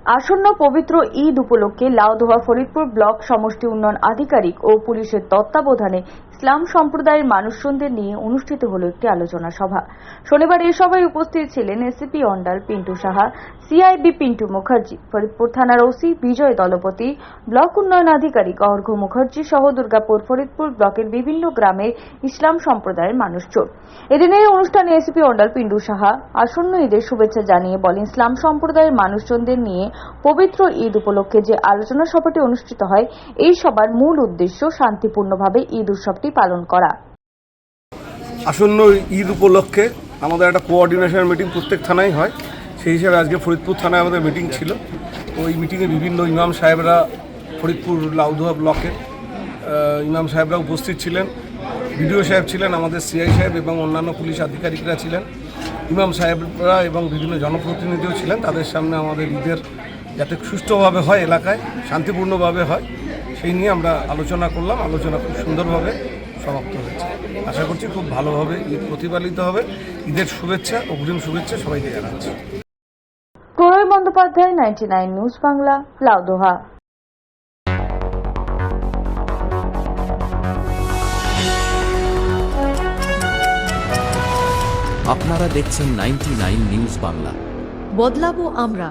আসন্ন পবিত্র ঈদ উপলক্ষে লাউদোহা ফরিদপুর ব্লক সমষ্টি উন্নয়ন আধিকারিক ও পুলিশের তত্ত্বাবধানে ইসলাম সম্প্রদায়ের মানুষজনদের নিয়ে অনুষ্ঠিত হলো একটি আলোচনা সভা। শনিবার এই সভায় উপস্থিত ছিলেন এসিপি অন্ডাল পিন্টু সাহা, সিআইবি পিন্টু মুখার্জি, ফরিদপুর থানার ওসি বিজয় দলপতি, ব্লক উন্নয়ন আধিকারিক অর্ঘ্য মুখার্জি সহ দুর্গাপুর ফরিদপুর ব্লকের বিভিন্ন গ্রামের ইসলাম সম্প্রদায়ের মানুষজন। এদিনের অনুষ্ঠানে এসিপি অন্ডাল পিন্টু সাহা আসন্ন ঈদের শুভেচ্ছা জানিয়ে বলেন, ইসলাম সম্প্রদায়ের মানুষজনদের নিয়ে পবিত্র ঈদ উপলক্ষে যে আলোচনা সভাটি অনুষ্ঠিত হয়, এই সভার মূল উদ্দেশ্য শান্তিপূর্ণভাবে ঈদ উৎসবটি পালন করা। আসন্ন ঈদ উপলক্ষে আমাদের একটা কোঅর্ডিনেশন মিটিং প্রত্যেক থানায় হয়, সেই হিসাবে আজকে ফরিদপুর থানায় আমাদের মিটিং ছিল। ওই মিটিংয়ে বিভিন্ন ইমাম সাহেবরা, ফরিদপুর লাউদোহা ব্লকের ইমাম সাহেবরা উপস্থিত ছিলেন, বিডিও সাহেব ছিলেন, আমাদের সিআই সাহেব এবং অন্যান্য পুলিশ আধিকারিকরা ছিলেন, ইমাম সাহেবরা এবং বিভিন্ন জনপ্রতিনিধিও ছিলেন। তাদের সামনে আমাদের ঈদের যাতে সুষ্ঠুভাবে হয়, এলাকায় শান্তিপূর্ণভাবে হয়, সেই নিয়ে আমরা আলোচনা করলাম। আলোচনা খুব সুন্দরভাবে সমাপ্ত হয়েছে। আশা করছি খুব ভালোভাবে ঈদ প্রতিপালিত হবে। ঈদের শুভেচ্ছা, অগ্রিম শুভেচ্ছা সবাইকে জানাচ্ছি। প্রণয় বন্দ্যোপাধ্যায়, 99 নিউজ বাংলা, লাউদোহা। আপনারা দেখছেন 99 নিউজ বাংলা। বদলাবো আমরা।